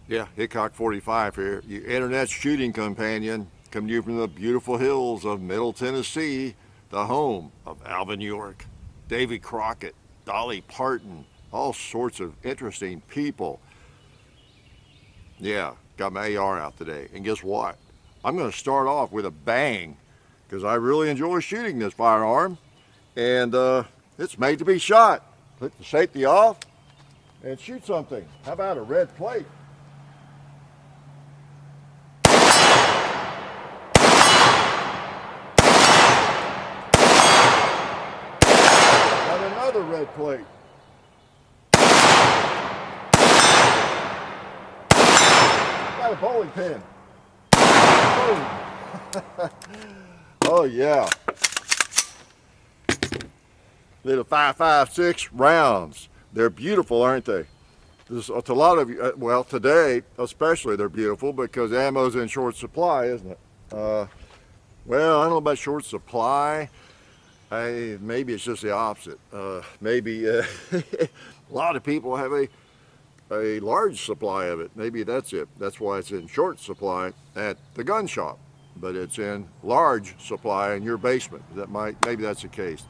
Yeah, Hickok 45 here, your internet shooting companion, coming to you from the beautiful hills of Middle Tennessee, the home of Alvin York, Davy Crockett, Dolly Parton, all sorts of interesting people. Yeah, got my AR out today. And guess what? I'm going to start off with a bang because I really enjoy shooting this firearm. And it's made to be shot. Put the safety off and shoot something. How about a red plate? Got another red plate. Got a bowling pin. Boom. Oh yeah. Little 5.56 rounds. They're beautiful, aren't they? There's a lot of you, well, today especially they're beautiful because ammo's in short supply, isn't it? Well, I don't know about short supply. Maybe it's just the opposite. Maybe a lot of people have a large supply of it. Maybe that's it. That's why it's in short supply at the gun shop, but it's in large supply in your basement. Maybe that's the case.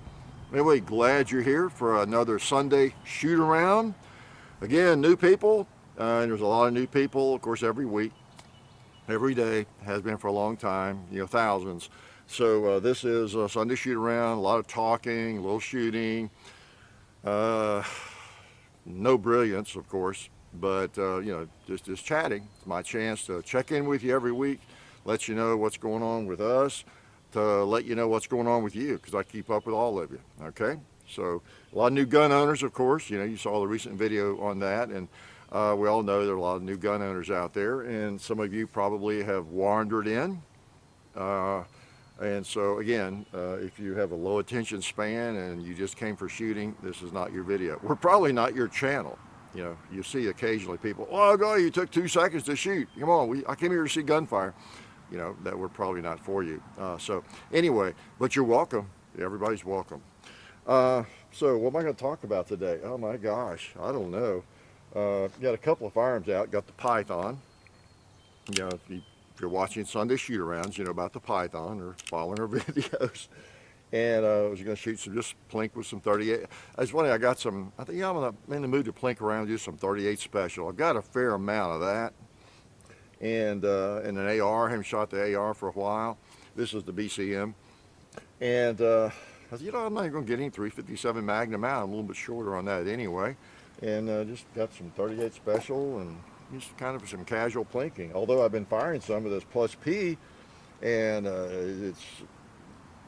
Anyway, glad you're here for another Sunday shoot around. Again, new people, and there's a lot of new people, of course, every week, every day, has been for a long time, thousands. So this is a Sunday shoot around, a lot of talking, a little shooting, no brilliance, of course, but just chatting. It's my chance to check in with you every week, let you know what's going on with us, to let you know what's going on with you, because I keep up with all of you, okay? So a lot of new gun owners, of course. You saw the recent video on that, and we all know there are a lot of new gun owners out there, and some of you probably have wandered in. And so again, if you have a low attention span and you just came for shooting, this is not your video. We're probably not your channel. You see occasionally people, oh God, you took 2 seconds to shoot. Come on, I came here to see gunfire. That we're probably not for you. So anyway, but you're welcome. Everybody's welcome. So what am I going to talk about today? Oh my gosh, I don't know. Got a couple of firearms out. Got the Python. If you're watching Sunday shoot arounds, you know about the Python or following our videos. And I was going to shoot some, just plink with some 38. It's funny, I got some, I think I'm in the mood to plink around and do some 38 special. I've got a fair amount of that. And an AR, I haven't shot the AR for a while. This is the BCM. And I said, I'm not even going to get any 357 Magnum out. I'm a little bit shorter on that anyway. And just got some 38 special and just kind of some casual plinking. Although I've been firing some of this plus P, and it's,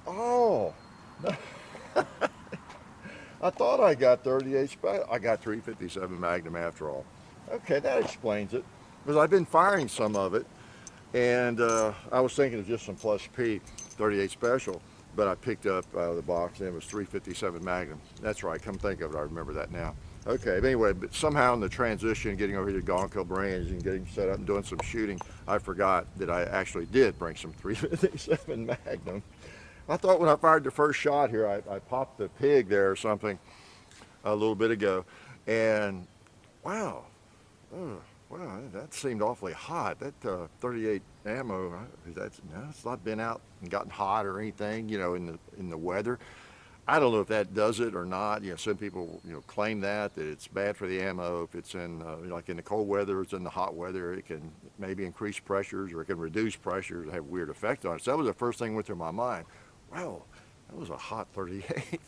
oh, I thought I got 38 special. I got 357 Magnum after all. Okay, that explains it. Because I've been firing some of it, and I was thinking of just some plus P 38 special, but I picked up out of the box and it was 357 Magnum. That's right, come think of it, I remember that now. Okay, but anyway, but somehow in the transition, getting over here to Gonko Range and getting set up and doing some shooting, I forgot that I actually did bring some 357 Magnum. I thought when I fired the first shot here, I popped the pig there or something a little bit ago, and wow. Well, that seemed awfully hot. That 38 ammo, it's not been out and gotten hot or anything, in the weather. I don't know if that does it or not. Some people, claim that it's bad for the ammo. If it's in, like in the cold weather, it's in the hot weather, it can maybe increase pressures or it can reduce pressures, have a weird effect on it. So that was the first thing that went through my mind. Wow, that was a hot 38.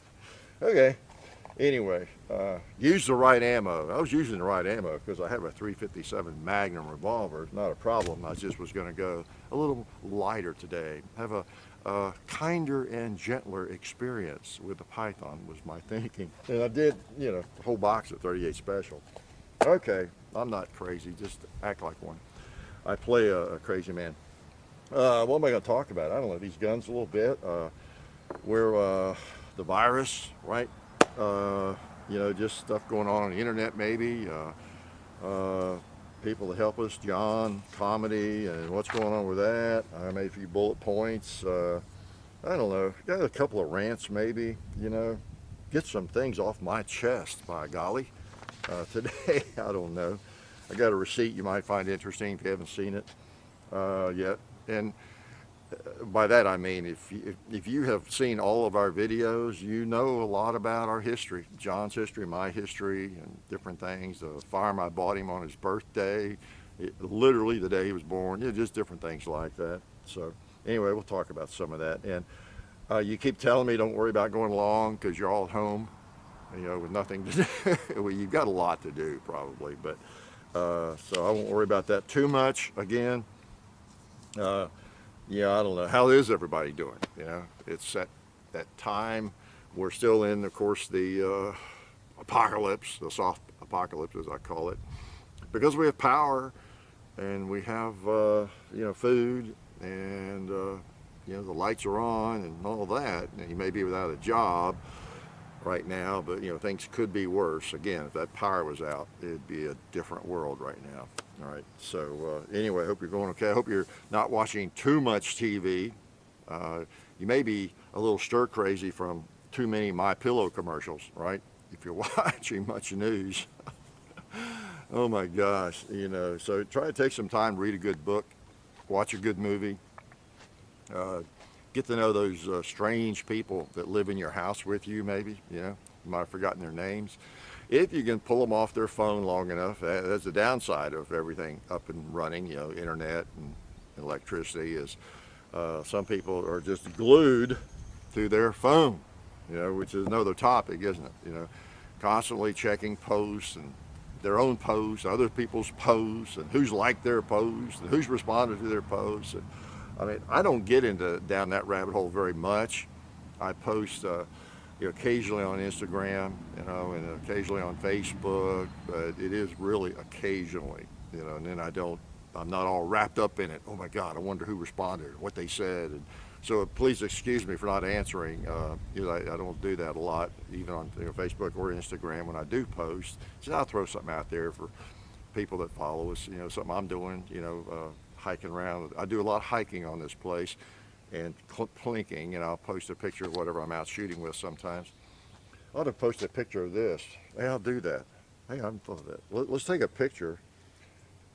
Okay. Anyway, use the right ammo. I was using the right ammo because I have a 357 Magnum revolver. It's not a problem. I just was going to go a little lighter today. Have a kinder and gentler experience with the Python was my thinking. And I did, a whole box of 38 special. Okay, I'm not crazy. Just act like one. I play a crazy man. What am I going to talk about? I don't know. These guns a little bit. Where the virus, right? Just stuff going on the internet maybe, people to help us, John, comedy, and what's going on with that. I made a few bullet points, I don't know, got a couple of rants maybe, get some things off my chest, by golly, today, I don't know. I got a receipt you might find interesting if you haven't seen it yet. And by that I mean if you have seen all of our videos, you know a lot about our history, John's history, my history, and different things. The firearm I bought him on his birthday, literally the day he was born, just different things like that. So anyway, we'll talk about some of that. And you keep telling me don't worry about going long because you're all at home, with nothing to do. Well, you've got a lot to do probably, but so I won't worry about that too much. Again, I don't know. How is everybody doing? It's that time. We're still in, of course, the apocalypse, the soft apocalypse as I call it, because we have power and we have food and the lights are on and all that. And you may be without a job right now, but things could be worse. Again, if that power was out, it'd be a different world right now. All right, so anyway, I hope you're going okay. I hope you're not watching too much TV. You may be a little stir crazy from too many My Pillow commercials, right? If you're watching much news. Oh my gosh, so try to take some time, read a good book, watch a good movie, get to know those strange people that live in your house with you, maybe, you might have forgotten their names. If you can pull them off their phone long enough, that's the downside of everything up and running, internet and electricity is some people are just glued to their phone, which is another topic, isn't it? Constantly checking posts and their own posts, other people's posts, and who's liked their posts, and who's responded to their posts. And I mean, I don't get down that rabbit hole very much. I post occasionally on Instagram, and occasionally on Facebook, but it is really occasionally, and then I'm not all wrapped up in it. Oh my God, I wonder who responded, what they said. And so please excuse me for not answering. I don't do that a lot, even on Facebook or Instagram when I do post. So I'll throw something out there for people that follow us, something I'm doing, hiking around. I do a lot of hiking on this place and plinking, and I'll post a picture of whatever I'm out shooting with sometimes. I ought to post a picture of this. Hey, I'll do that. Hey, I'm full of that. Let's take a picture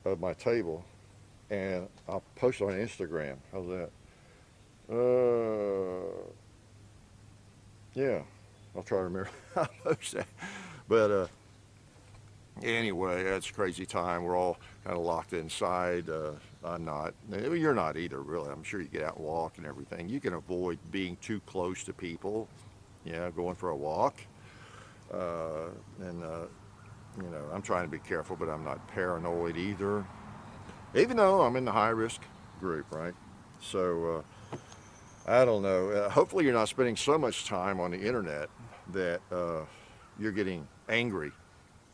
of my table and I'll post it on Instagram. How's that? Yeah, I'll try to remember how to post that. But anyway, that's a crazy time. We're all kind of locked inside. I'm not. You're not either, really. I'm sure you get out and walk and everything. You can avoid being too close to people. Going for a walk. I'm trying to be careful, but I'm not paranoid either. Even though I'm in the high risk group, right? So I don't know. Hopefully you're not spending so much time on the internet that you're getting angry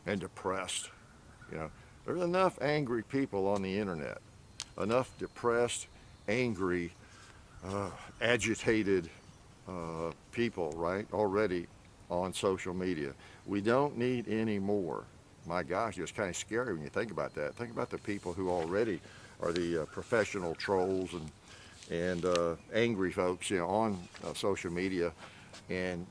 and depressed. There's enough angry people on the internet, enough depressed, angry, agitated people, right, already on social media. We don't need any more. My gosh, it's kind of scary when you think about that. Think about the people who already are the professional trolls and angry folks, on social media, and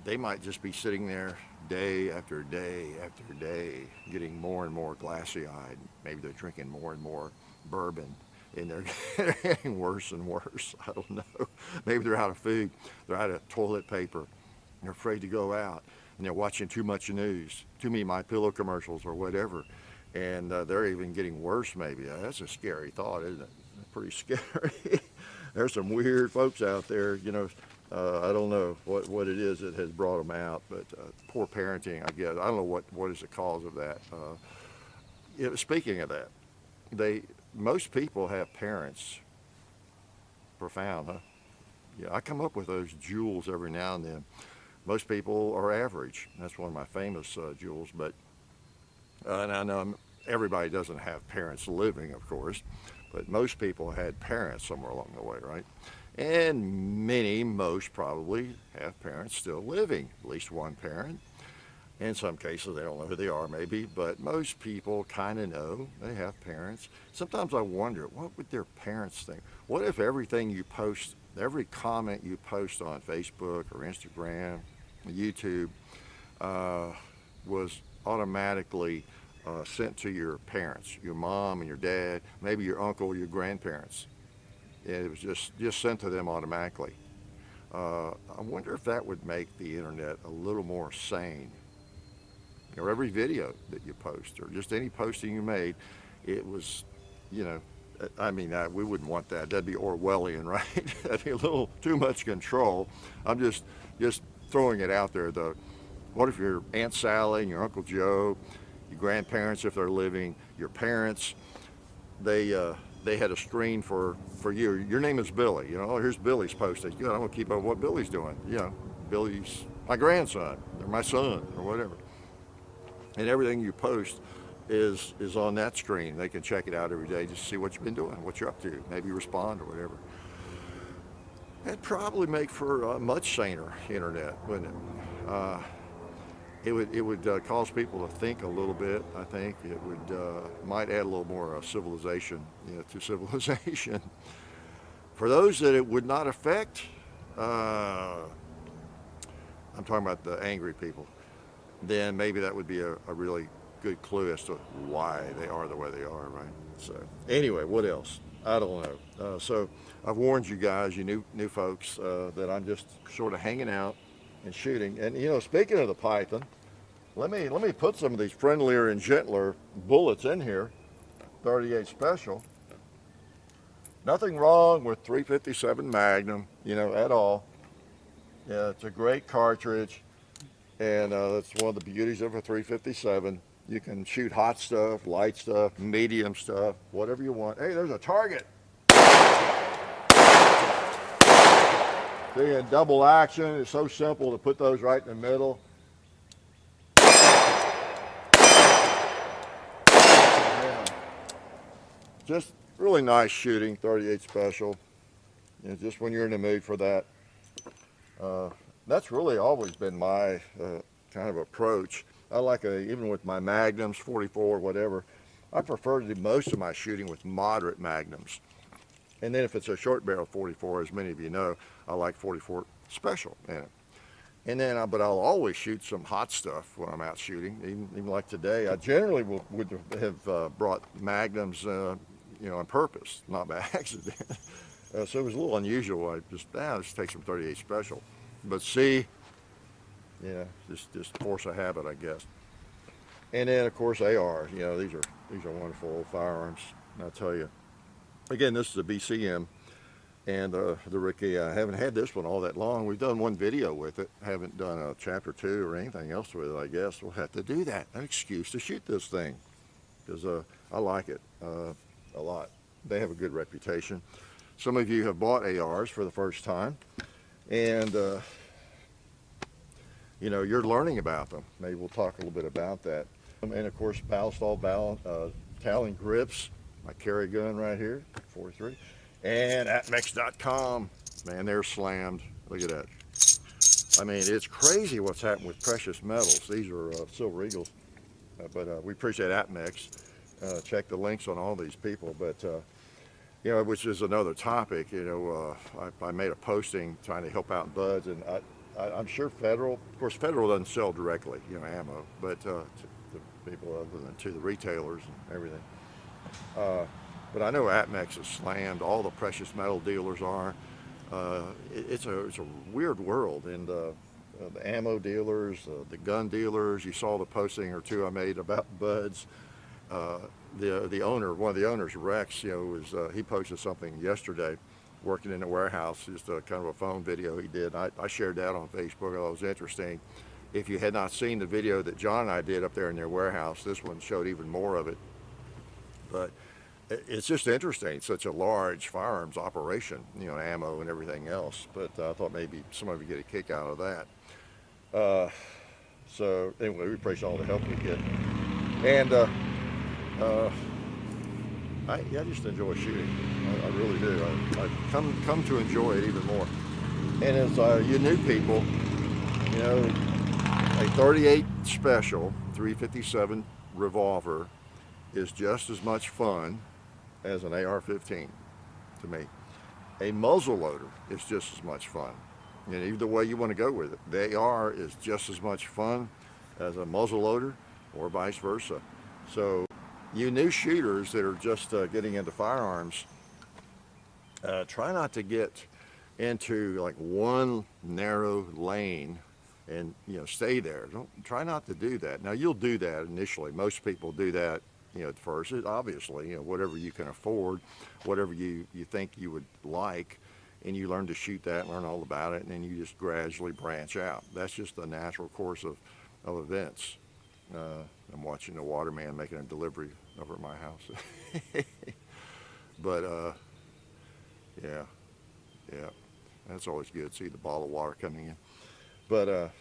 they might just be sitting there day after day after day, getting more and more glassy-eyed. Maybe they're drinking more and more bourbon, and they're getting worse and worse. I don't know. Maybe they're out of food. They're out of toilet paper. They're afraid to go out, and they're watching too much news, too many My Pillow commercials or whatever, and they're even getting worse. Maybe that's a scary thought, isn't it? Pretty scary. There's some weird folks out there. I don't know what it is that has brought them out, but poor parenting, I guess. I don't know what is the cause of that. Speaking of that, most people have parents. Profound, huh? Yeah, I come up with those jewels every now and then. Most people are average. That's one of my famous jewels, but and I know everybody doesn't have parents living, of course, but most people had parents somewhere along the way, right? And most probably have parents still living, at least one parent. In some cases, they don't know who they are, maybe, but most people kind of know they have parents. Sometimes I wonder, what would their parents think? What if everything you post, every comment you post on Facebook or Instagram, YouTube, was automatically sent to your parents, your mom and your dad, maybe your uncle, your grandparents. And it was just sent to them automatically. I wonder if that would make the internet a little more sane. Or every video that you post, or just any posting you made, it was, you know, I mean, we wouldn't want that. That'd be Orwellian, right? That'd be a little too much control. I'm just throwing it out there. What if your Aunt Sally and your Uncle Joe, your grandparents, if they're living, your parents, they had a screen for you. Your name is Billy. You know, oh, here's Billy's posting. Good, I'm gonna keep up with what Billy's doing. You know, Billy's my grandson or my son or whatever. And everything you post is on that screen. They can check it out every day just to see what you've been doing, what you're up to, maybe respond or whatever. That'd probably make for a much saner internet, wouldn't it? It would cause people to think a little bit. I think it would might add a little more civilization, you know, to civilization. For those that it would not affect, I'm talking about the angry people. Then maybe that would be a really good clue as to why they are the way they are, right? So anyway, what else? I don't know. So I've warned you guys, you new folks, that I'm just sort of hanging out and shooting. And you know, speaking of the Python, let me put some of these friendlier and gentler bullets in here. 38 special. Nothing wrong with 357 Magnum, you know, at all. Yeah, it's a great cartridge. And that's one of the beauties of a 357. You can shoot hot stuff, light stuff, medium stuff, whatever you want. Hey, there's a target. See, in double action, it's so simple to put those right in the middle. Yeah. Just really nice shooting, 38 special. And just when you're in the mood for that. That's really always been my kind of approach. I like, even with my Magnums, 44, whatever, I prefer to do most of my shooting with moderate Magnums. And then if it's a short barrel 44, as many of you know, I like 44 special in it. And then, but I'll always shoot some hot stuff when I'm out shooting. Even like today, I generally would have brought Magnums, you know, on purpose, not by accident. So it was a little unusual. I just take some 38 special. But see, yeah, just force of habit, I guess. And then of course AR. You know, these are wonderful old firearms. And I'll tell you, again, this is a BCM, and the Ricky. I haven't had this one all that long. We've done one video with it. Haven't done a chapter 2 or anything else with it. I guess we'll have to do that. An excuse to shoot this thing, because I like it a lot. They have a good reputation. Some of you have bought ARs for the first time, and you know, you're learning about them. Maybe we'll talk a little bit about that. And of course, Ballistol Talon grips, my carry gun right here, 43, and atmex.com. Man, they're slammed. Look at that. I mean, it's crazy what's happened with precious metals. These are Silver Eagles, but we appreciate Atmex. Check the links on all these people, but you know, which is another topic. You know, I made a posting trying to help out buds, and I'm sure Federal, of course, Federal doesn't sell directly, you know, ammo, but to the people other than to the retailers and everything. But I know Atmex is slammed. All the precious metal dealers are. It's a weird world, and the ammo dealers, the gun dealers. You saw the posting or two I made about buds. The owner, one of the owners, Rex, you know, he posted something yesterday, working in a warehouse, just a kind of a phone video he did. I shared that on Facebook. It was interesting. If you had not seen the video that John and I did up there in their warehouse, this one showed even more of it. But it's just interesting. It's such a large firearms operation, you know, ammo and everything else. But I thought maybe some of you get a kick out of that. So anyway, we appreciate all the help we get. And I just enjoy shooting. I really do. I come to enjoy it even more. And as you new people, you know, a 38 special 357 revolver is just as much fun as an AR-15 to me. A muzzle loader is just as much fun. And either way you want to go with it. The AR is just as much fun as a muzzle loader, or vice versa. So you new shooters that are just getting into firearms, try not to get into like one narrow lane and stay there. Don't try not to do that. Now you'll do that initially. Most people do that at first. Obviously, whatever you can afford, whatever you think you would like, and you learn to shoot that and learn all about it, and then you just gradually branch out. That's just the natural course of events. I'm watching the waterman making a delivery over at my house. But yeah, that's always good. See the bottle of water coming in. But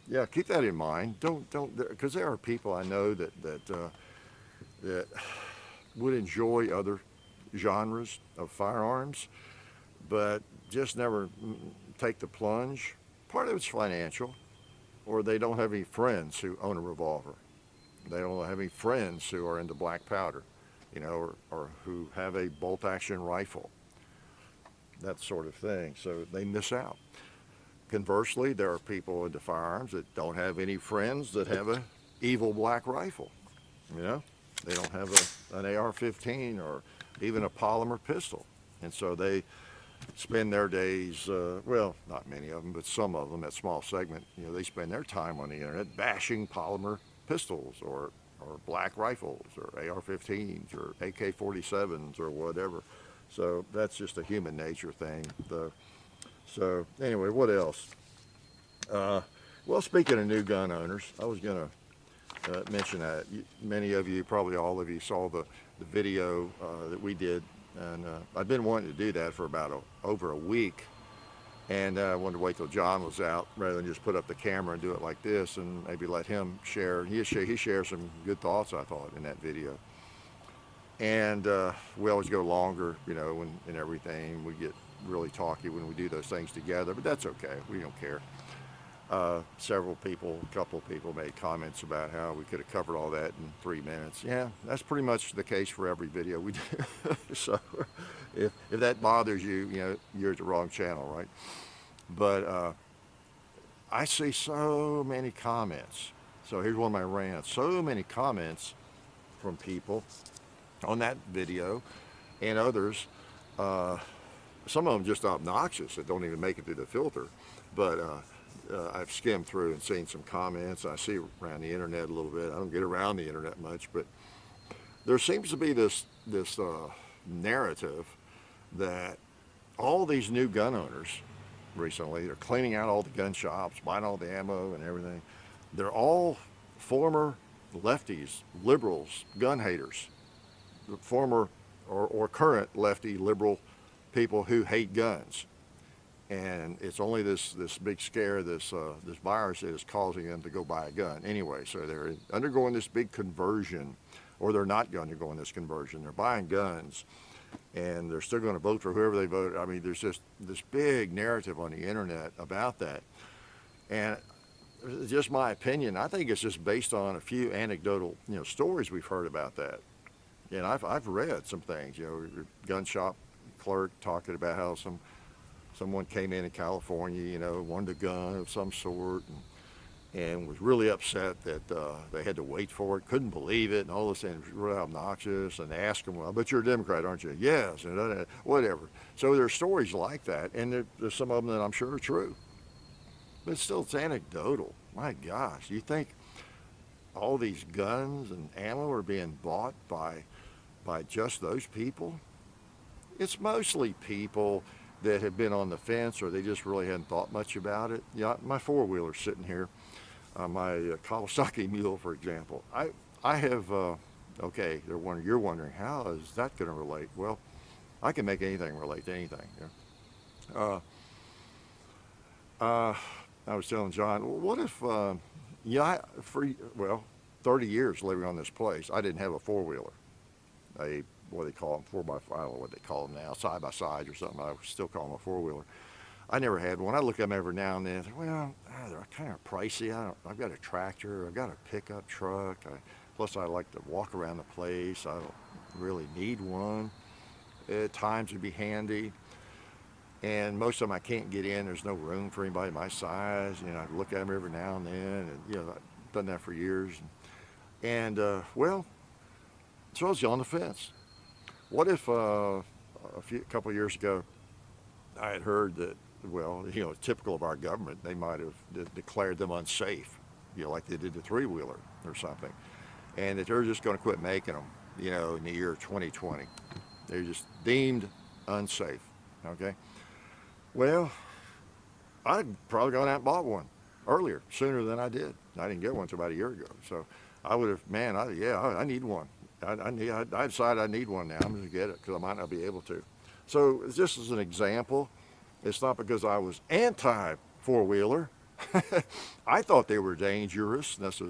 yeah, keep that in mind. Don't because there are people I know that would enjoy other genres of firearms, but just never take the plunge. Part of it's financial, or they don't have any friends who own a revolver. They don't have any friends who are into black powder, or who have a bolt-action rifle, that sort of thing. So they miss out. Conversely, there are people into firearms that don't have any friends that have an evil black rifle. They don't have an AR15 or even a polymer pistol. And so they spend their days, well, not many of them, but some of them, that small segment, they spend their time on the internet bashing polymer pistols or black rifles or AR-15s or AK-47s or whatever. So that's just a human nature thing. So anyway, what else? Well, speaking of new gun owners, I was going to mention that. Many of you, probably all of you, saw the video that we did, and I've been wanting to do that for about over a week, and I wanted to wait till John was out rather than just put up the camera and do it like this and maybe let him share. He shared some good thoughts, I thought, in that video. And we always go longer, and everything. We get really talky when we do those things together, but that's okay. We don't care. A couple of people made comments about how we could have covered all that in 3 minutes. Yeah, that's pretty much the case for every video we do. So if that bothers you, you're at the wrong channel, right? But I see so many comments. So here's one of my rants. So many comments from people on that video and others. Some of them just obnoxious that don't even make it through the filter. But I've skimmed through and seen some comments. I see around the internet a little bit. I don't get around the internet much, but there seems to be this narrative that all these new gun owners recently, they're cleaning out all the gun shops, buying all the ammo and everything. They're all former lefties, liberals, gun haters, former or current lefty liberal people who hate guns. And it's only this big scare, this virus that is causing them to go buy a gun. Anyway, so they're undergoing this big conversion, or they're not undergoing this conversion. They're buying guns, and they're still going to vote for whoever they vote. I mean, there's just this big narrative on the internet about that. And just my opinion, I think it's just based on a few anecdotal, stories we've heard about that. And I've read some things, gun shop clerk talking about how someone came in California, wanted a gun of some sort, and was really upset that they had to wait for it, couldn't believe it, and all this, and it was really obnoxious. And they asked him, well, but you're a Democrat, aren't you? Yes, and whatever. So there's stories like that, and there's some of them that I'm sure are true. But still, it's anecdotal. My gosh, you think all these guns and ammo are being bought by just those people? It's mostly people that have been on the fence, or they just really hadn't thought much about it. My four-wheeler's sitting here, my Kawasaki Mule, for example. I have, okay, you're wondering, how is that going to relate? Well, I can make anything relate to anything. I was telling John, what if, 30 years living on this place, I didn't have a four-wheeler. What do they call them, 4x5, I don't know what they call them now, side-by-side or something. I still call them a four-wheeler. I never had one. I look at them every now and then. I think, well, they're kind of pricey. I've got a tractor. I've got a pickup truck. Plus, I like to walk around the place. I don't really need one. At times, it'd be handy. And most of them I can't get in. There's no room for anybody my size. I look at them every now and then. And, I've done that for years. And well, So I was on the fence. What if a couple of years ago I had heard that, well, typical of our government, they might have declared them unsafe, like they did the three-wheeler or something, and that they're just going to quit making them, in the year 2020. They're just deemed unsafe. Okay. Well, I'd probably gone out and bought one earlier, sooner than I did. I didn't get one until about a year ago. So I would have, man, I need one. I decided I need one now. I'm going to get it because I might not be able to. So just as an example, it's not because I was anti four-wheeler. I thought they were dangerous. That's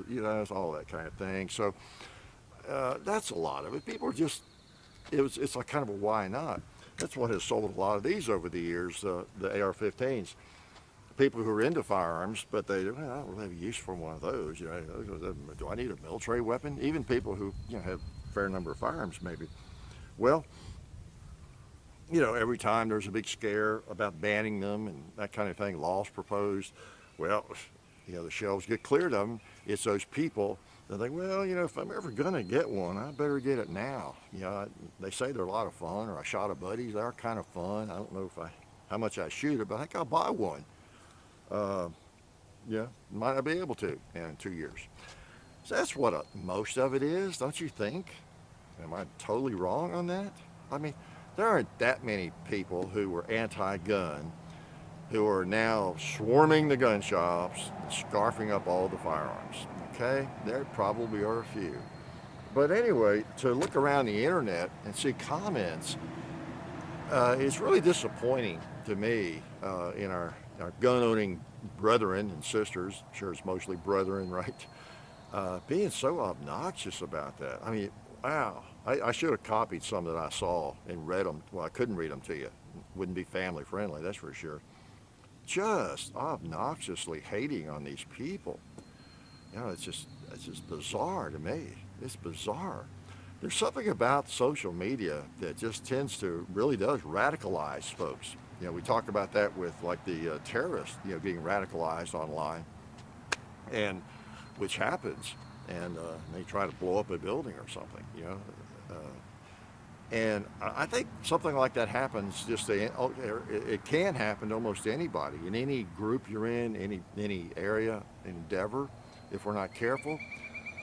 all that kind of thing. So that's a lot of it. People are just, it's like kind of a why not. That's what has sold a lot of these over the years, the AR-15s. People who are into firearms, but I don't really have use for one of those. Do I need a military weapon? Even people who have a fair number of firearms, maybe. Well, every time there's a big scare about banning them and that kind of thing, laws proposed, well, the shelves get cleared of them. It's those people that think, well, if I'm ever gonna get one, I better get it now. They say they're a lot of fun, or I shot a buddy. They are kind of fun. I don't know how much I shoot it, but I think I'll buy one. Might not be able to in 2 years. So that's what most of it is, don't you think? Am I totally wrong on that? I mean, there aren't that many people who were anti-gun who are now swarming the gun shops, scarfing up all the firearms. Okay, there probably are a few. But anyway, to look around the internet and see comments, it's really disappointing to me in our gun-owning brethren and sisters, I'm sure it's mostly brethren, right? Being so obnoxious about that. I mean, wow. I should have copied some that I saw and read them. Well, I couldn't read them to you. Wouldn't be family friendly, that's for sure. Just obnoxiously hating on these people. It's just bizarre to me. It's bizarre. There's something about social media that just tends to, really does radicalize folks. We talk about that with like the terrorists, being radicalized online, and which happens, and they try to blow up a building or something, and I think something like that happens it can happen to almost anybody, in any group you're in, any area, endeavor. If we're not careful,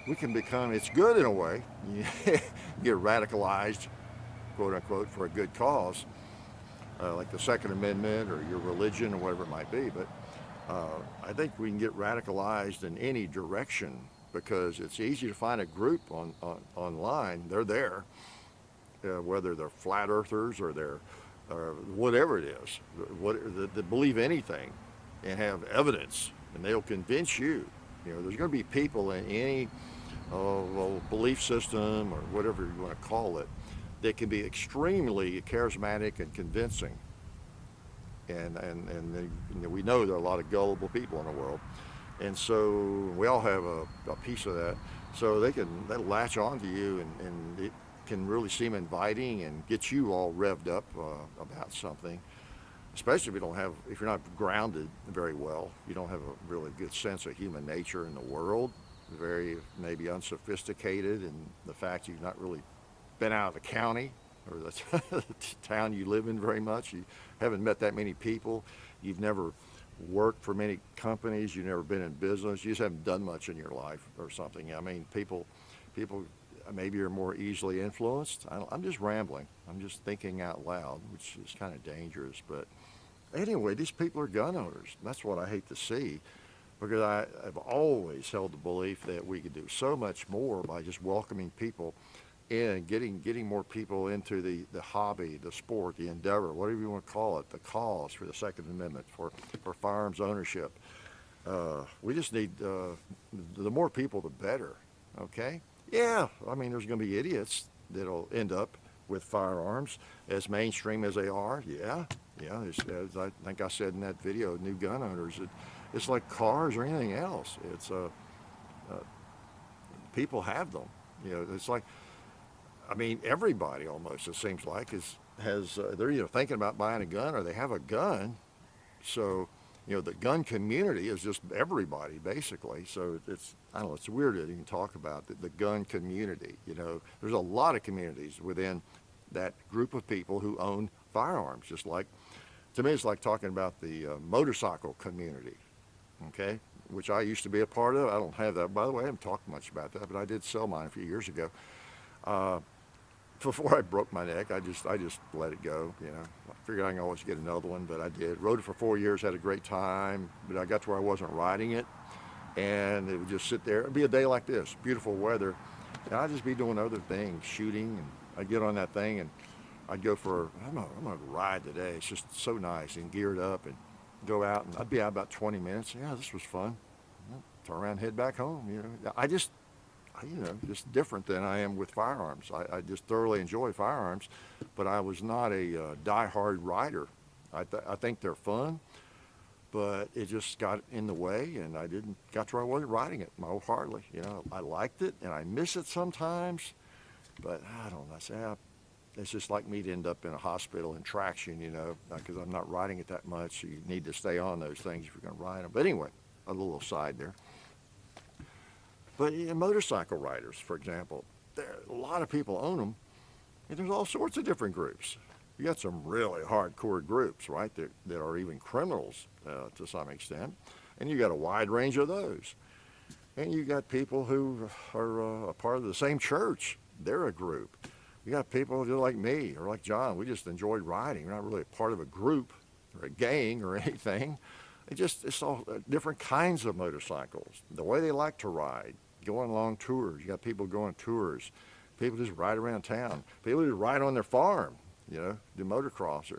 we can become, it's good in a way, you get radicalized, quote unquote, for a good cause, like the Second Amendment or your religion or whatever it might be. But I think we can get radicalized in any direction because it's easy to find a group online. They're there, whether they're flat earthers or they're whatever it is, that believe anything and have evidence, and they'll convince you. There's going to be people in any belief system or whatever you want to call it that can be extremely charismatic and convincing. And we know there are a lot of gullible people in the world. And so we all have a piece of that. So they'll latch on to you, and it can really seem inviting and get you all revved up about something. Especially if you're not grounded very well, you don't have a really good sense of human nature in the world, very maybe unsophisticated, and the fact you've not really been out of the county or the town you live in very much. You haven't met that many people. You've never worked for many companies. You've never been in business. You just haven't done much in your life or something. I mean, people maybe are more easily influenced. I'm just rambling. I'm just thinking out loud, which is kind of dangerous. But anyway, these people are gun owners. That's what I hate to see, because I've always held the belief that we could do so much more by just welcoming people in, getting more people into the hobby, the sport, the endeavor, whatever you want to call it, the cause for the Second Amendment, for firearms ownership. We just need, the more people, the better, okay? Yeah, I mean, there's going to be idiots that'll end up with firearms, as mainstream as they are. Yeah. As I think I said in that video, new gun owners, it's like cars or anything else. It's people have them. It's like, I mean, everybody almost, it seems like, they're either thinking about buying a gun or they have a gun. So, the gun community is just everybody, basically. So I don't know, it's weird to even talk about the gun community. You know, there's a lot of communities within that group of people who own firearms. Just like, to me, it's like talking about the motorcycle community, okay, which I used to be a part of. I don't have that, by the way. I haven't talked much about that, but I did sell mine a few years ago. Before I broke my neck, I just let it go. You know, I figured I can always get another one, but I did. Rode it for 4 years, had a great time, but I got to where I wasn't riding it, and it would just sit there. It'd be a day like this, beautiful weather, and I'd just be doing other things, shooting, and I'd get on that thing, and I'd go for, I'm gonna ride today. It's just so nice and geared up, and go out, and I'd be out about 20 minutes. Yeah, this was fun. Turn around, head back home. You know, you know, just different than I am with firearms. I just thoroughly enjoy firearms, but I was not a die-hard rider. I think they're fun, but it just got in the way, and I got to where I wasn't riding it wholeheartedly. You know, I liked it, and I miss it sometimes, but I don't know. It's just like me to end up in a hospital in traction, you know, because I'm not riding it that much, so you need to stay on those things if you're going to ride them. But anyway, a little aside there. But motorcycle riders, for example, a lot of people own them, and there's all sorts of different groups. You got some really hardcore groups, right, that are even criminals to some extent, and you got a wide range of those. And you got people who are a part of the same church. They're a group. You got people just like me or like John. We just enjoyed riding. We're not really a part of a group or a gang or anything. It's all different kinds of motorcycles. The way they like to ride, going long tours. You got people going tours. People just ride around town. People just ride on their farm, you know, do motocross.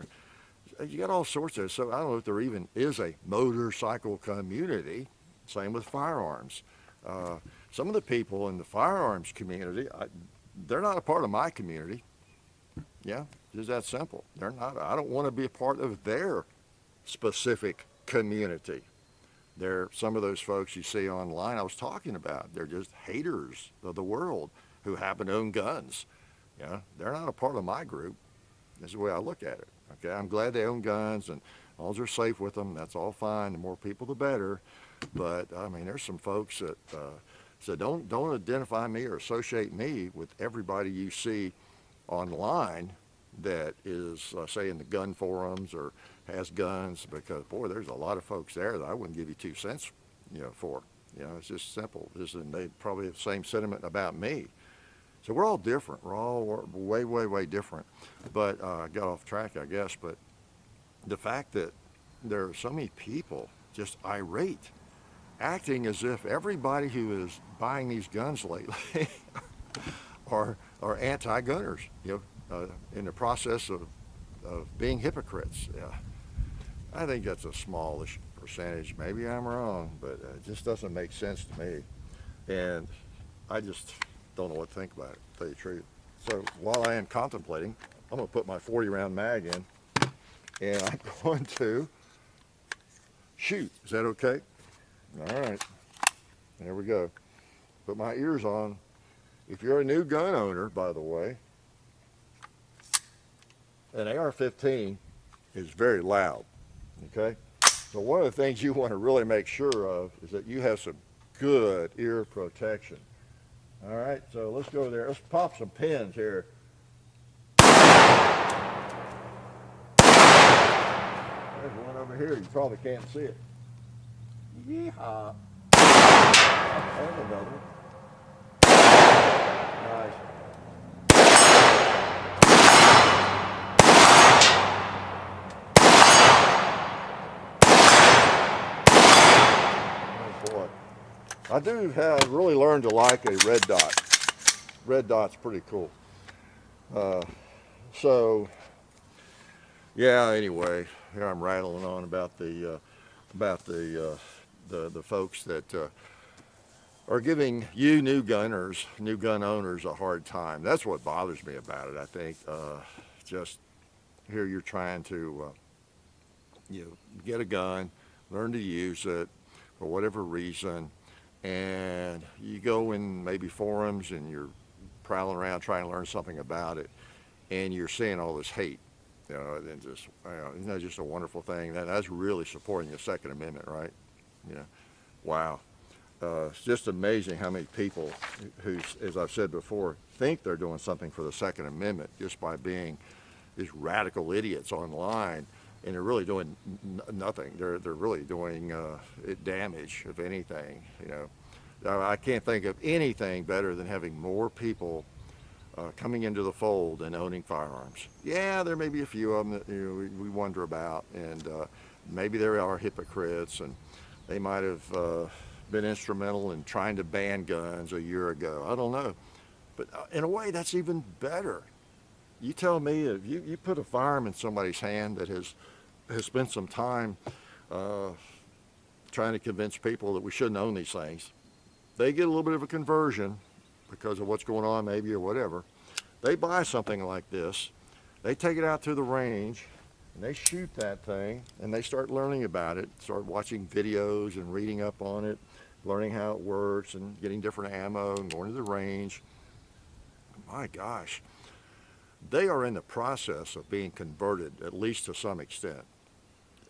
You got all sorts of, so I don't know if there even is a motorcycle community. Same with firearms. Some of the people in the firearms community, they're not a part of my community. Yeah, just that simple. They're not. I don't want to be a part of their specific community. They're some of those folks you see online I was talking about. They're just haters of the world who happen to own guns. You know, they're not a part of my group. That's the way I look at it. Okay, I'm glad they own guns, and as long as they're safe with them, that's all fine. The more people, the better. But I mean, there's some folks that so don't identify me or associate me with everybody you see online that is, say, in the gun forums or has guns, because boy, there's a lot of folks there that I wouldn't give you 2 cents, you know, for. You know, it's just simple. And they probably have the same sentiment about me. So we're all different. We're all way, way, way different. But I got off track, I guess. But the fact that there are so many people just irate, acting as if everybody who is buying these guns lately are anti-gunners, you know, in the process of being hypocrites. Yeah. I think that's a smallish percentage. Maybe I'm wrong, but it just doesn't make sense to me. And I just don't know what to think about it, to tell you the truth. So while I am contemplating, I'm going to put my 40-round mag in, and I'm going to shoot. Is that okay? All right. There we go. Put my ears on. If you're a new gun owner, by the way, an AR-15 is very loud, okay? So one of the things you want to really make sure of is that you have some good ear protection. All right, so let's go there. Let's pop some pins here. There's one over here. You probably can't see it. Yeehaw. There's another one. Nice. Boy, I do have really learned to like a red dot. Red dot's pretty cool. So, yeah. Anyway, here I'm rattling on about the folks that are giving you new gun owners a hard time. That's what bothers me about it. I think just here you're trying to get a gun, learn to use it for whatever reason, and you go in maybe forums and you're prowling around trying to learn something about it, and you're seeing all this hate, and just, isn't that just a wonderful thing? That's really supporting the Second Amendment, right? Wow. It's just amazing how many people who, as I've said before, think they're doing something for the Second Amendment just by being these radical idiots online, and they're really doing nothing. They're really doing damage, if anything. I can't think of anything better than having more people coming into the fold and owning firearms. Yeah, there may be a few of them that we wonder about, and maybe there are hypocrites, and they might have been instrumental in trying to ban guns a year ago. I don't know. But in a way, that's even better. You tell me, if you put a firearm in somebody's hand that has spent some time trying to convince people that we shouldn't own these things, they get a little bit of a conversion because of what's going on maybe or whatever. They buy something like this, they take it out to the range, and they shoot that thing, and they start learning about it, start watching videos and reading up on it, learning how it works and getting different ammo and going to the range. My gosh, they are in the process of being converted, at least to some extent.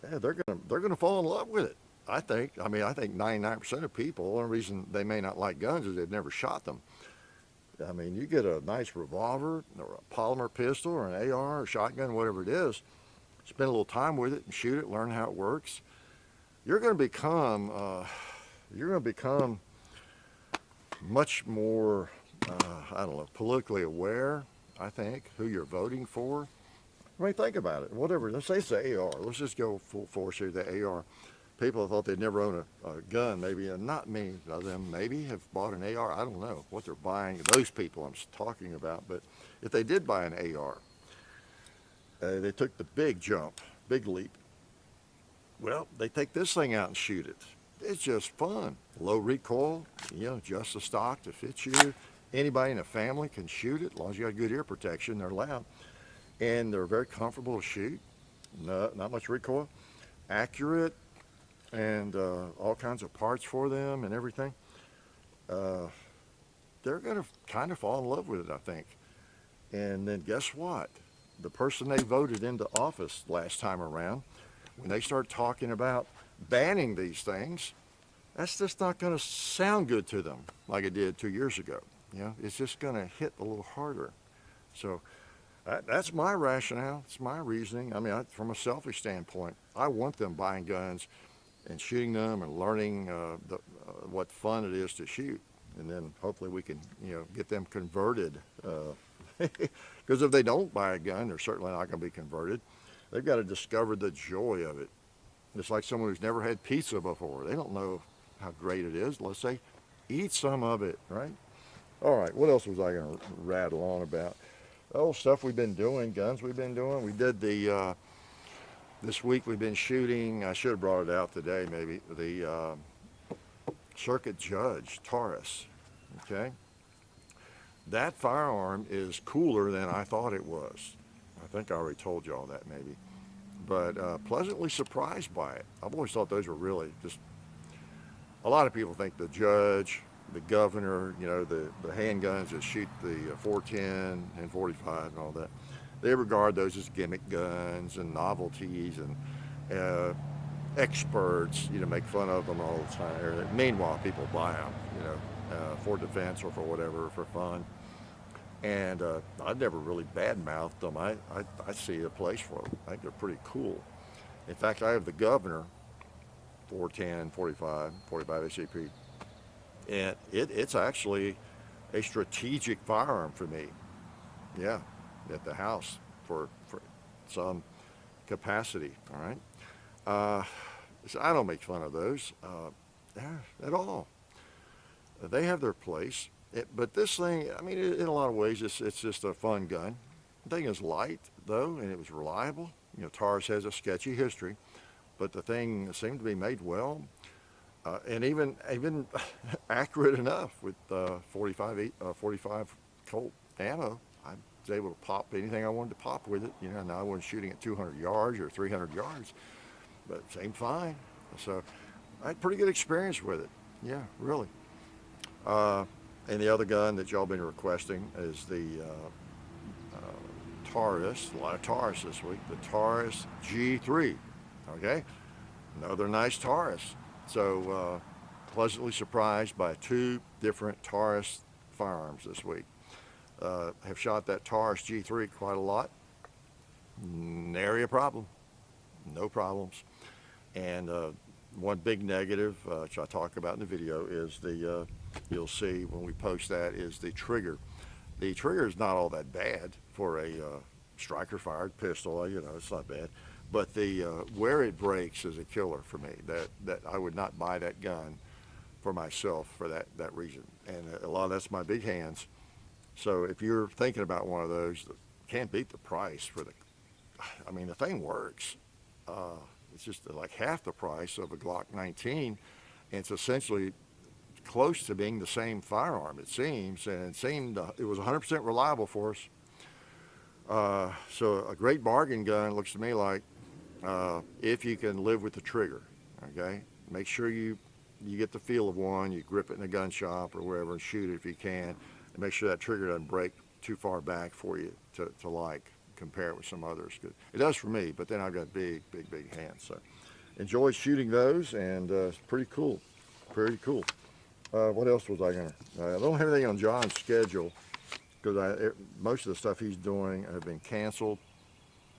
Yeah, they're gonna fall in love with it. I think 99% of people, the only reason they may not like guns is they've never shot them. I mean, you get a nice revolver or a polymer pistol or an AR or shotgun, whatever it is, spend a little time with it and shoot it, learn how it works. You're going to become much more, politically aware, I think, who you're voting for. I mean, think about it. Whatever, let's say it's the AR. Let's just go full force here, the AR. People thought they'd never own a gun, maybe, and not many of them maybe have bought an AR. I don't know what they're buying, those people I'm talking about, but if they did buy an AR, they took the big jump, big leap. Well, they take this thing out and shoot it. It's just fun. Low recoil, just the stock to fit you. Anybody in the family can shoot it, as long as you got good ear protection, they're loud. And they're very comfortable to shoot, not much recoil, accurate, and all kinds of parts for them and everything. They're going to kind of fall in love with it, I think. And then guess what? The person they voted into office last time around, when they start talking about banning these things, that's just not going to sound good to them like it did 2 years ago. It's just going to hit a little harder. So that's my rationale. It's my reasoning. I mean, from a selfish standpoint, I want them buying guns and shooting them and learning what fun it is to shoot. And then hopefully we can, get them converted. Because if they don't buy a gun, they're certainly not going to be converted. They've got to discover the joy of it. It's like someone who's never had pizza before. They don't know how great it is. Let's say, eat some of it, right? All right, what else was I going to rattle on about? Oh, stuff we've been doing, guns we've been doing. We did this week we've been shooting, I should have brought it out today maybe, the Circuit Judge Taurus, okay? That firearm is cooler than I thought it was. I think I already told you all that maybe. But pleasantly surprised by it. I've always thought those were really just, a lot of people think the judge, the governor, the handguns that shoot the 410 and 45 and all that, they regard those as gimmick guns and novelties, and experts, make fun of them all the time. Meanwhile, people buy them, for defense or for whatever, for fun. And I've never really badmouthed them. I see a place for them. I think they're pretty cool. In fact, I have the Governor 410, 45 ACP. And it's actually a strategic firearm for me. Yeah, at the house for some capacity, all right? So I don't make fun of those at all. They have their place. But this thing, I mean, in a lot of ways, it's just a fun gun. The thing is light, though, and it was reliable. Taurus has a sketchy history, but the thing seemed to be made well, and even accurate enough with 45 Colt ammo. I was able to pop anything I wanted to pop with it. Now I wasn't shooting at 200 yards or 300 yards, but it seemed fine. So I had pretty good experience with it. Yeah, really. And the other gun that y'all been requesting is the Taurus, a lot of Taurus this week, the Taurus G3, okay? Another nice Taurus. So pleasantly surprised by 2 different Taurus firearms this week. Have shot that Taurus G3 quite a lot. Nary a problem. No problems. And one big negative, which I talk about in the video, is the, you'll see when we post that, is the trigger. The trigger is not all that bad for a striker fired pistol, you know, it's not bad. But the where it breaks is a killer for me. That I would not buy that gun for myself for that reason. And a lot of that's my big hands. So if you're thinking about one of those, can't beat the price for the, I mean, the thing works. It's just like half the price of a Glock 19, and it's essentially close to being the same firearm, it seems, and it seemed it was 100% reliable for us. So a great bargain gun, looks to me like, if you can live with the trigger, okay? Make sure you get the feel of one, you grip it in a gun shop or wherever and shoot it if you can, and make sure that trigger doesn't break too far back for you to like. Compare it with some others. It does for me, but then I've got big hands. So enjoy shooting those, and it's pretty cool. Pretty cool. What else was I gonna? I don't have anything on John's schedule because most of the stuff he's doing have been canceled,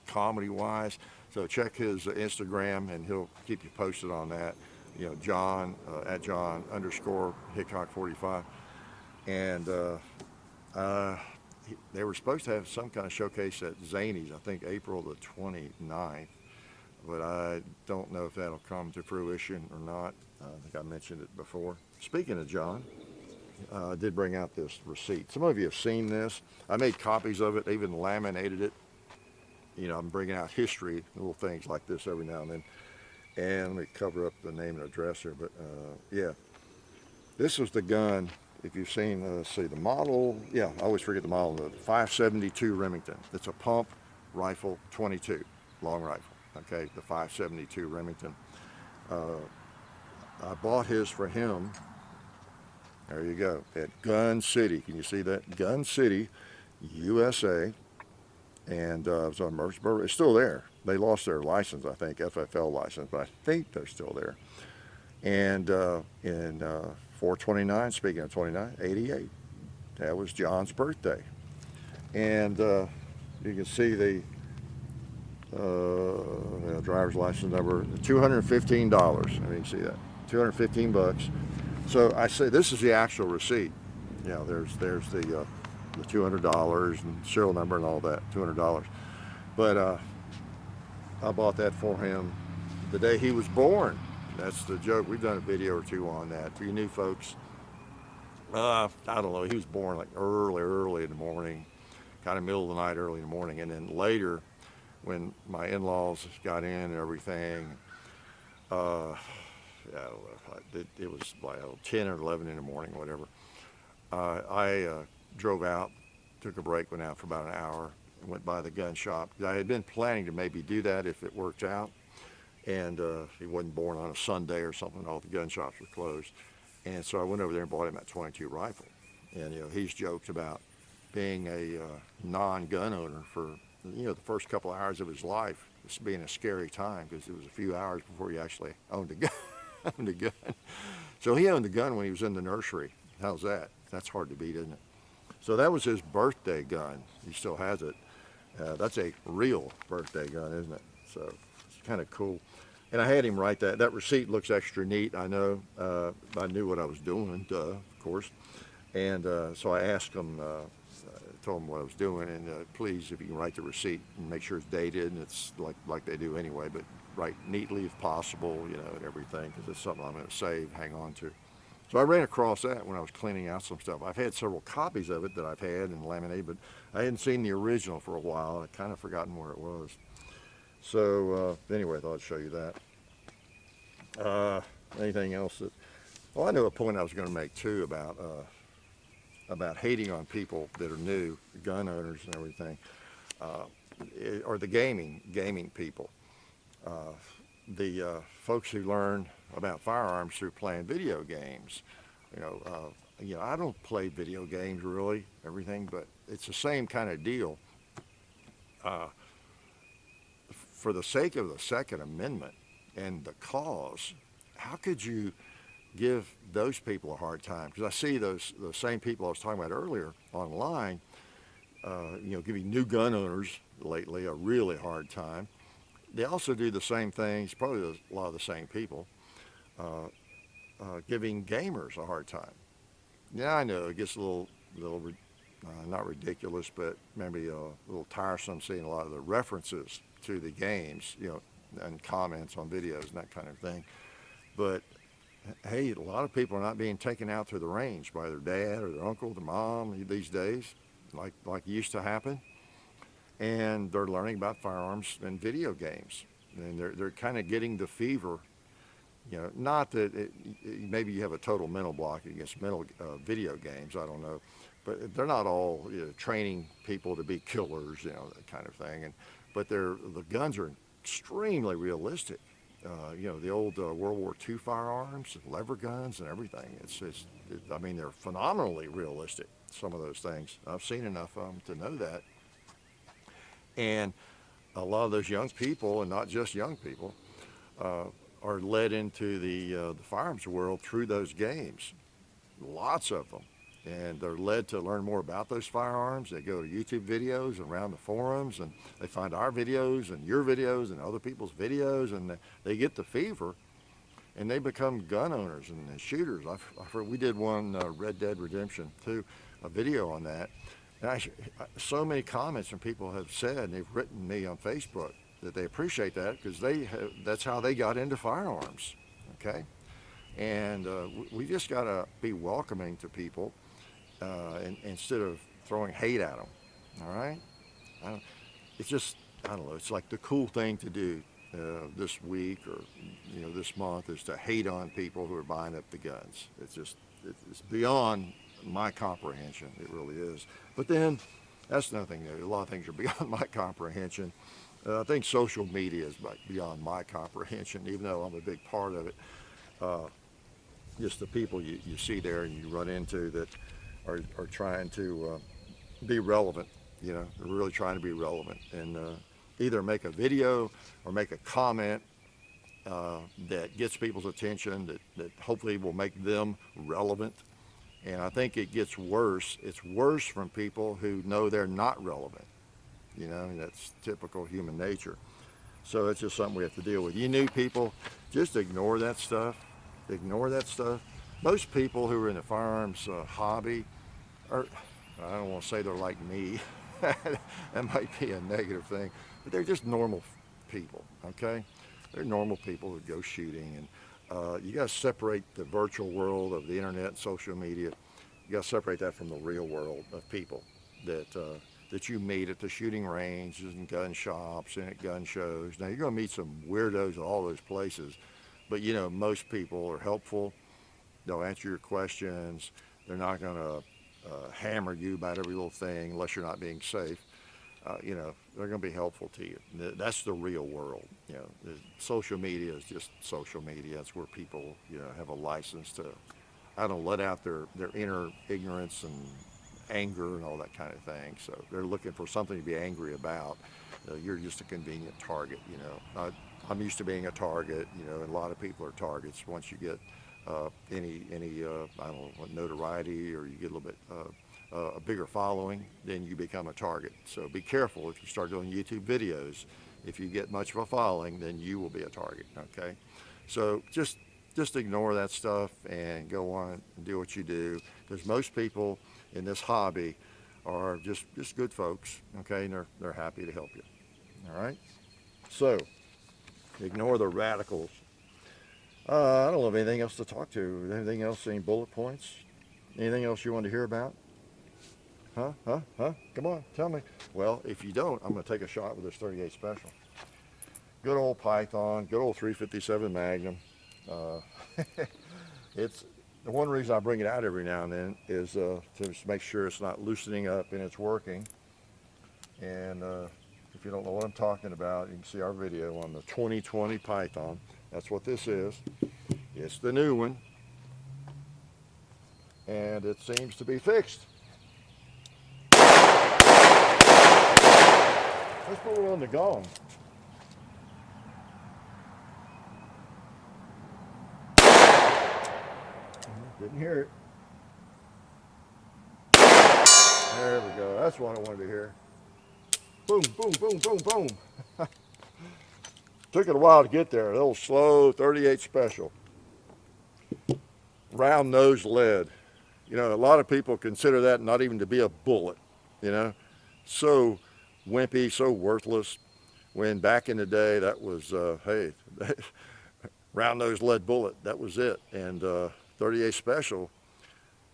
comedy-wise. So check his Instagram, and he'll keep you posted on that. You know, John at John_Hickok45, and they were supposed to have some kind of showcase at Zany's, I think April the 29th, but I don't know if that'll come to fruition or not. I think I mentioned it before. Speaking of John, I did bring out this receipt. Some of you have seen this. I made copies of it, even laminated it. You know, I'm bringing out history, little things like this every now and then. And let me cover up the name and address here, but yeah. This was the gun. If you've seen, let's see, the model, yeah, I always forget the model, the 572 Remington. It's a pump rifle 22, long rifle, okay, the 572 Remington. I bought his for him, there you go, at Gun City. Can you see that? Gun City, USA, and it was on Murfreesboro. It's still there. They lost their license, I think, FFL license, but I think they're still there. And in 4/29, speaking of 29, 88. That was John's birthday. And you can see the driver's license number, $215. I mean, you can see that, 215 bucks. So I say this is the actual receipt. You know, there's the $200 and serial number and all that, $200. But I bought that for him the day he was born. That's the joke. We've done a video or two on that. For you new folks, I don't know, he was born like early in the morning, kind of middle of the night, early in the morning. And then later, when my in-laws got in and everything, yeah, I don't know, it was like 10 or 11 in the morning, whatever. I drove out, took a break, went out for about an hour, and went by the gun shop. I had been planning to maybe do that if it worked out. And he wasn't born on a Sunday or something. All the gun shops were closed. And so I went over there and bought him that 22 rifle. And, you know, he's joked about being a non-gun owner for, you know, the first couple of hours of his life. This being a scary time because it was a few hours before he actually owned a gun. So he owned a gun when he was in the nursery. How's that? That's hard to beat, isn't it? So that was his birthday gun. He still has it. That's a real birthday gun, isn't it? So it's kind of cool. And I had him write that. That receipt looks extra neat, I know. I knew what I was doing, of course. And so I asked him, told him what I was doing, and please, if you can write the receipt and make sure it's dated, and it's like they do anyway, but write neatly if possible, you know, and everything, because it's something I'm going to save, hang on to. So I ran across that when I was cleaning out some stuff. I've had several copies of it that I've had and laminated, but I hadn't seen the original for a while. I'd kind of forgotten where it was. So anyway, I thought I'd show you that. Anything else that, well, I know a point I was going to make too about hating on people that are new, gun owners and everything, or the gaming people. The folks who learn about firearms through playing video games. You know, I don't play video games really, everything, but it's the same kind of deal. For the sake of the Second Amendment and the cause, how could you give those people a hard time, because I see those same people I was talking about earlier online, giving new gun owners lately a really hard time. They also do the same things, probably a lot of the same people, giving gamers a hard time. Yeah, I know it gets a little not ridiculous, but maybe a little tiresome seeing a lot of the references to the games, and comments on videos and that kind of thing. But hey, a lot of people are not being taken out to the range by their dad or their uncle, their mom these days, like it used to happen. And they're learning about firearms and video games, and they're kind of getting the fever. Not that maybe you have a total mental block against video games. I don't know, but they're not all training people to be killers, that kind of thing. But the guns are extremely realistic. The old World War II firearms, lever guns, and everything. They're phenomenally realistic. Some of those things, I've seen enough of them to know that. And a lot of those young people, and not just young people, are led into the firearms world through those games. Lots of them. And they're led to learn more about those firearms. They go to YouTube videos and around the forums, and they find our videos and your videos and other people's videos, and they get the fever, and they become gun owners and shooters. I've heard, we did one, Red Dead Redemption 2, a video on that. And so many comments from people have said, and they've written me on Facebook, that they appreciate that because that's how they got into firearms, okay? And we just got to be welcoming to people instead of throwing hate at them, all right? It's just, I don't know, it's like the cool thing to do this week or this month is to hate on people who are buying up the guns. It's beyond my comprehension. It really is. But then that's nothing new. A lot of things are beyond my comprehension. I think social media is beyond my comprehension, even though I'm a big part of it. Just the people you see there and you run into that are trying to be relevant. They're really trying to be relevant and either make a video or make a comment that gets people's attention, that hopefully will make them relevant. And I think it gets worse. It's worse from people who know they're not relevant. And that's typical human nature. So it's just something we have to deal with. You new people, just ignore that stuff. Ignore that stuff. Most people who are in the firearms hobby are, I don't want to say they're like me. That might be a negative thing. But they're just normal people, okay? They're normal people who go shooting. And you got to separate the virtual world of the internet and social media. You got to separate that from the real world of people that you meet at the shooting ranges and gun shops and at gun shows. Now, you're going to meet some weirdos at all those places, but most people are helpful. They'll answer your questions. They're not going to hammer you about every little thing unless you're not being safe. They're going to be helpful to you. That's the real world. Social media is just social media. That's where people, have a license to, let out their inner ignorance and anger and all that kind of thing. So they're looking for something to be angry about. You're just a convenient target. I'm used to being a target. And a lot of people are targets. Once you get any notoriety, or you get a little bit a bigger following, then you become a target. So be careful if you start doing YouTube videos. If you get much of a following, then you will be a target. Okay, so just ignore that stuff and go on and do what you do, because most people in this hobby are just good folks, okay, and they're happy to help you. All right, so ignore the radicals. I don't have anything else to talk to. Anything else? Any bullet points? Anything else you want to hear about? Huh? Come on, tell me. Well, if you don't, I'm going to take a shot with this 38 Special. Good old Python, good old 357 Magnum. It's the one reason I bring it out every now and then is to just make sure it's not loosening up and it's working. And if you don't know what I'm talking about, you can see our video on the 2020 Python. That's what this is. It's the new one, and it seems to be fixed. Let's put it on the gong. Didn't hear it. There we go. That's what I wanted to hear. Boom, boom, boom, boom, boom. Took it a while to get there. A little slow 38 special. Round nose lead. You know, a lot of people consider that not even to be a bullet, you know. So wimpy, so worthless. When back in the day, that was, hey, round nose lead bullet, that was it. And 38 special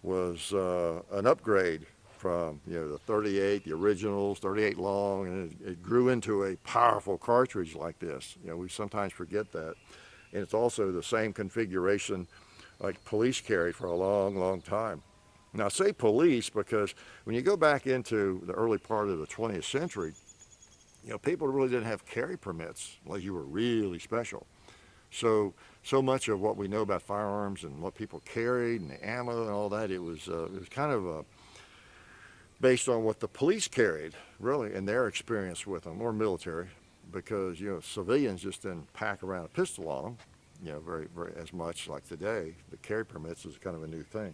was an upgrade from, you know, the 38, the originals, 38 long, and it grew into a powerful cartridge like this. You know, we sometimes forget that. And it's also the same configuration like police carried for a long, long time. Now I say police because when you go back into the early part of the 20th century, you know, people really didn't have carry permits unless you were really special. So much of what we know about firearms and what people carried and the ammo and all that, it was kind of based on what the police carried, really, and their experience with them, or military, because, you know, civilians just didn't pack around a pistol on them, you know, very, very as much like today. The carry permits is kind of a new thing.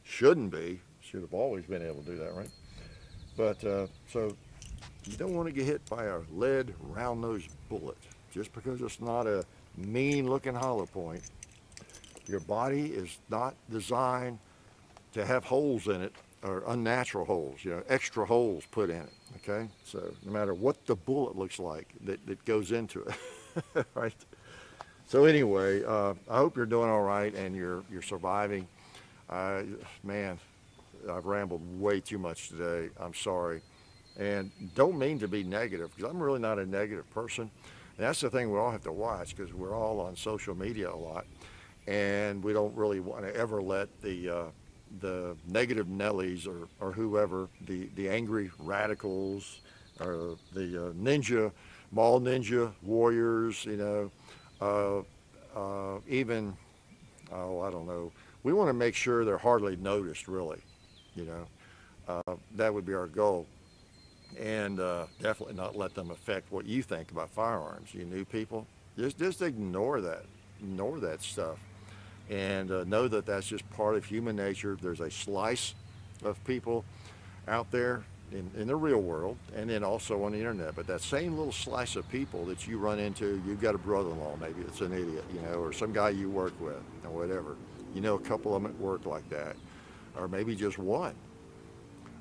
Shouldn't be. Should have always been able to do that, right? But so you don't want to get hit by a lead round-nosed bullet just because it's not a mean-looking hollow point. Your body is not designed to have holes in it, or unnatural holes, you know, extra holes put in it, okay? So no matter what the bullet looks like, that goes into it, right? So anyway, I hope you're doing all right and you're surviving. Man, I've rambled way too much today. I'm sorry. And don't mean to be negative, because I'm really not a negative person. And that's the thing we all have to watch, because we're all on social media a lot, and we don't really want to ever let the negative Nellies or whoever, the angry radicals, or the mall ninja warriors, you know, even, oh, I don't know. We want to make sure they're hardly noticed, really, you know. That would be our goal. And definitely not let them affect what you think about firearms. You new people, just ignore that stuff. And know that that's just part of human nature. There's a slice of people out there in the real world, and then also on the internet. But that same little slice of people that you run into, you've got a brother-in-law maybe that's an idiot, you know, or some guy you work with, or whatever. You know, a couple of them at work like that, or maybe just one.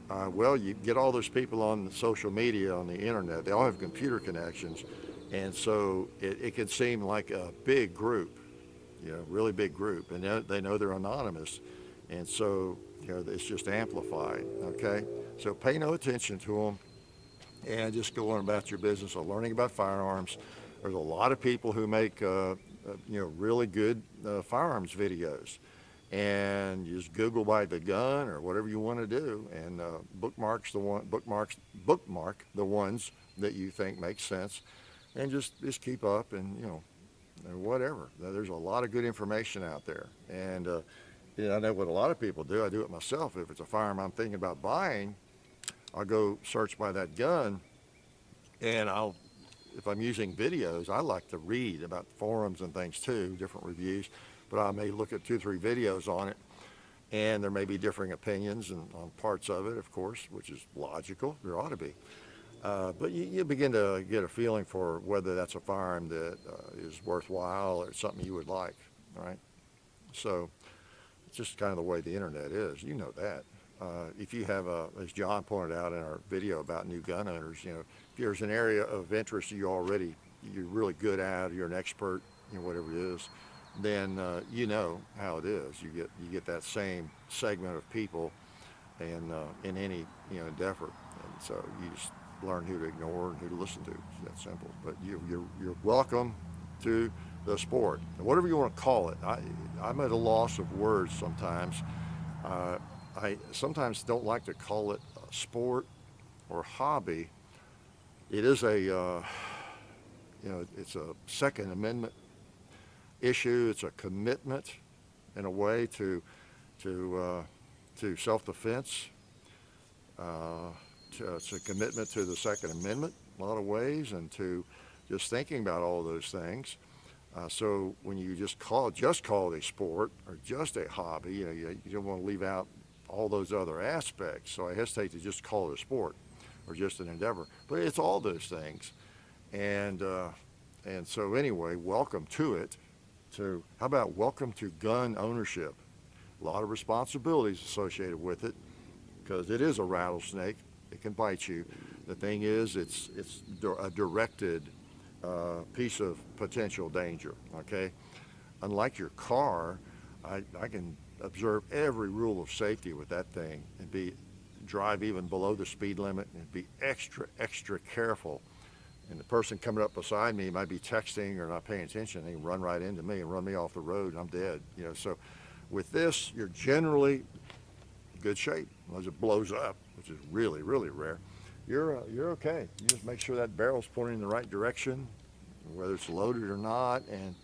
Well, you get all those people on social media, on the internet. They all have computer connections, and so it can seem like a big group. You know, really big group, and they know they're anonymous, and so, you know, it's just amplified. Okay, so pay no attention to them, and just go on about your business of learning about firearms. There's a lot of people who make you know, really good firearms videos, and you just Google by the gun or whatever you want to do, and bookmark the ones that you think make sense, and just keep up, and, you know, or whatever. There's a lot of good information out there, and you know, I know what a lot of people do. I do it myself. If it's a firearm I'm thinking about buying, I'll go search by that gun, and if I'm using videos, I like to read about forums and things too, different reviews, but I may look at 2-3 videos on it, and there may be differing opinions on parts of it, of course, which is logical. There ought to be. But you begin to get a feeling for whether that's a firearm that is worthwhile or something you would like, right? So it's just kind of the way the internet is. You know that. If you have as John pointed out in our video about new gun owners, you know, if there's an area of interest you're really good at, you're an expert, you know, whatever it is, then you know how it is. You get that same segment of people, and in any, you know, endeavor, and so you just learn who to ignore and who to listen to. It's that simple. But you're welcome to the sport, whatever you want to call it. I'm at a loss of words sometimes. I sometimes don't like to call it a sport or hobby. It is you know, it's a Second Amendment issue. It's a commitment, in a way, to self-defense. It's a commitment to the Second Amendment in a lot of ways, and to just thinking about all those things. So when you just call it a sport or just a hobby, you don't want to leave out all those other aspects. So I hesitate to just call it a sport or just an endeavor, but it's all those things. And so anyway, welcome to it. How about welcome to gun ownership? A lot of responsibilities associated with it because it is a rattlesnake. It can bite you. The thing is, it's a directed piece of potential danger. Okay, unlike your car, I can observe every rule of safety with that thing and drive even below the speed limit and be extra careful. And the person coming up beside me might be texting or not paying attention. They can run right into me and run me off the road, and I'm dead. So with this, you're generally in good shape unless it blows up, which is really rare. You're okay. You just make sure that barrel's pointing in the right direction, whether it's loaded or not, and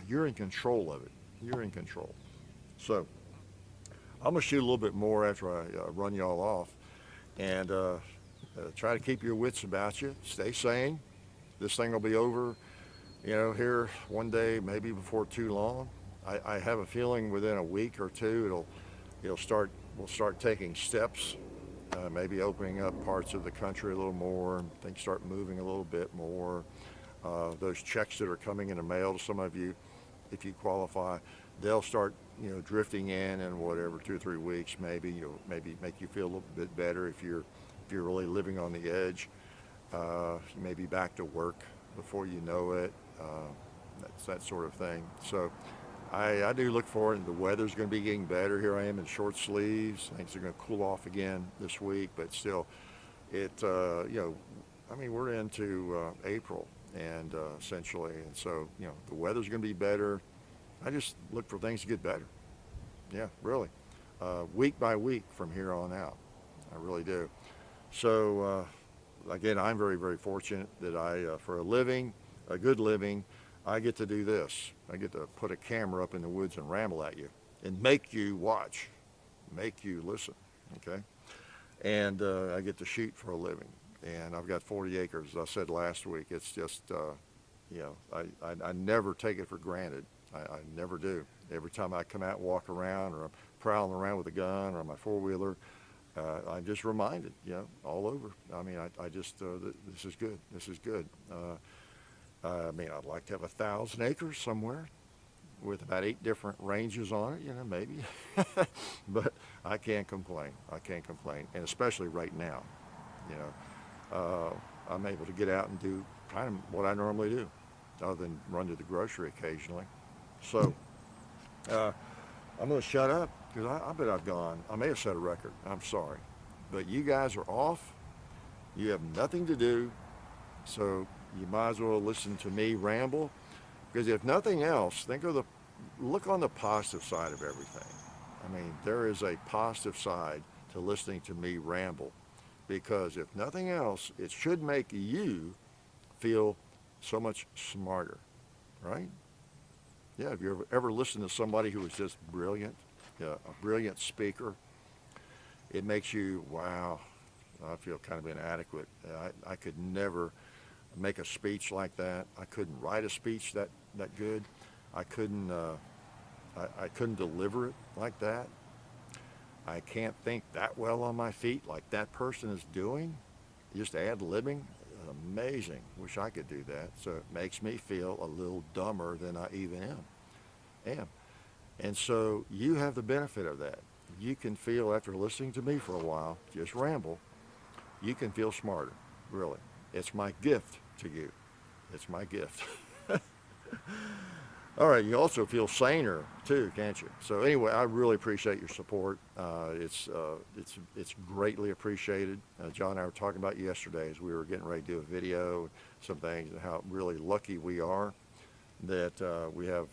you're in control of it. You're in control. So I'm gonna shoot a little bit more after I run y'all off, and try to keep your wits about you. Stay sane. This thing will be over, here one day, maybe before too long. I have a feeling within a week or two we'll start taking steps, maybe opening up parts of the country a little more, and things start moving a little bit more. Those checks that are coming in the mail to some of you, if you qualify, they'll start drifting in whatever 2 or 3 weeks, maybe make you feel a little bit better if you're really living on the edge. You may be back to work before you know it. That's that sort of thing. So I do look forward, and the weather's going to be getting better. Here I am in short sleeves. Things are going to cool off again this week, but still, we're into April, and essentially, and so the weather's going to be better. I just look for things to get better. Yeah, really, week by week from here on out. I really do. So again, I'm very fortunate that for a living, a good living, I get to do this. I get to put a camera up in the woods and ramble at you and make you watch, make you listen, okay? And I get to shoot for a living. And I've got 40 acres, as I said last week. It's just, I never take it for granted. I never do. Every time I come out and walk around, or I'm prowling around with a gun or my four-wheeler, I'm just reminded, all over. I mean, I just, this is good. This is good. I'd like to have 1,000 acres somewhere with about 8 different ranges on it, maybe. But I can't complain. I can't complain. And especially right now, I'm able to get out and do kind of what I normally do, other than run to the grocery occasionally. So I'm going to shut up, because I bet I may have set a record. I'm sorry. But you guys are off. You have nothing to do. So you might as well listen to me ramble, because if nothing else, look on the positive side of everything. I mean, there is a positive side to listening to me ramble, because if nothing else, it should make you feel so much smarter, right? Yeah, have you ever listened to somebody who is just brilliant, a brilliant speaker? It makes you, wow, I feel kind of inadequate. I could never make a speech like that. I couldn't write a speech that good. I couldn't deliver it like that. I can't think that well on my feet like that person is doing. Just ad-libbing. Amazing. Wish I could do that. So it makes me feel a little dumber than I even am. And so you have the benefit of that. You can feel, after listening to me for a while, just ramble, you can feel smarter, really. It's my gift to you. It's my gift. All right, you also feel saner too, can't you? So anyway, I really appreciate your support. It's greatly appreciated. John and I were talking about yesterday as we were getting ready to do a video, some things, and how really lucky we are that we have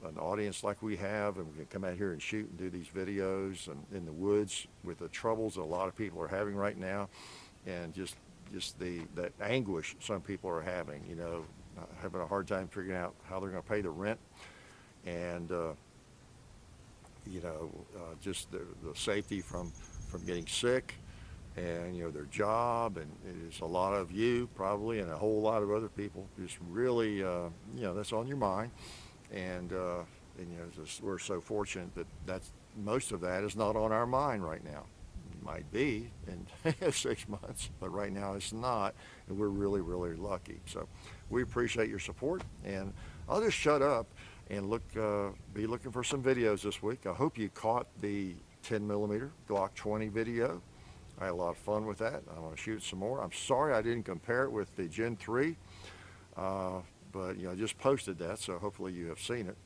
an audience like we have, and we can come out here and shoot and do these videos and in the woods with the troubles that a lot of people are having right now, and just that anguish some people are having, having a hard time figuring out how they're going to pay the rent, and just the safety from getting sick, and their job, and it's a lot of you probably, and a whole lot of other people. Just really, that's on your mind, and we're so fortunate that most of that is not on our mind right now. It might be in 6 months, but right now it's not, and we're really, really lucky. So we appreciate your support, and I'll just shut up and be looking for some videos this week. I hope you caught the 10mm Glock 20 video. I had a lot of fun with that. I'm going to shoot some more. I'm sorry I didn't compare it with the Gen 3, but I just posted that, so hopefully you have seen it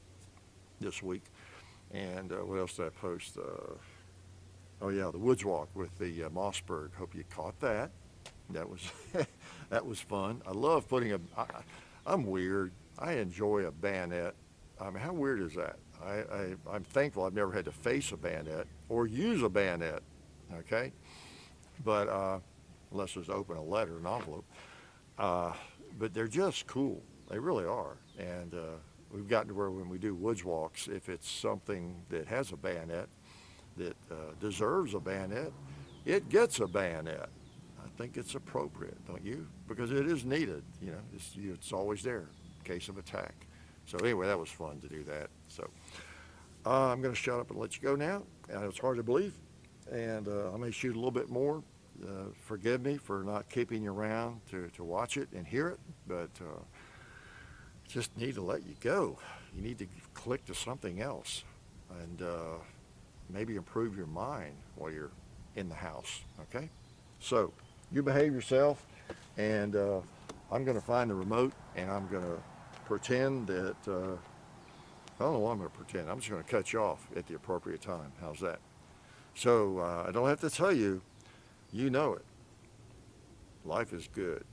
this week. And what else did I post? Oh yeah, the woods walk with the Mossberg. Hope you caught that. That was that was fun. I love putting I'm weird. I enjoy a bayonet. I mean, how weird is that? I'm thankful I've never had to face a bayonet or use a bayonet. Okay, but unless it's open a letter, an envelope. But they're just cool. They really are. And we've gotten to where when we do woods walks, if it's something that has a bayonet, that deserves a bayonet, it gets a bayonet. I think it's appropriate, don't you? Because it is needed. It's always there in case of attack. So anyway, that was fun to do that. So I'm going to shut up and let you go now. It's hard to believe, and I may shoot a little bit more. Forgive me for not keeping you around to watch it and hear it, but just need to let you go. You need to click to something else, and maybe improve your mind while you're in the house, okay? So you behave yourself, and I'm going to find the remote, and I'm going to pretend that, I don't know what I'm going to pretend. I'm just going to cut you off at the appropriate time. How's that? So I don't have to tell you, you know it. Life is good.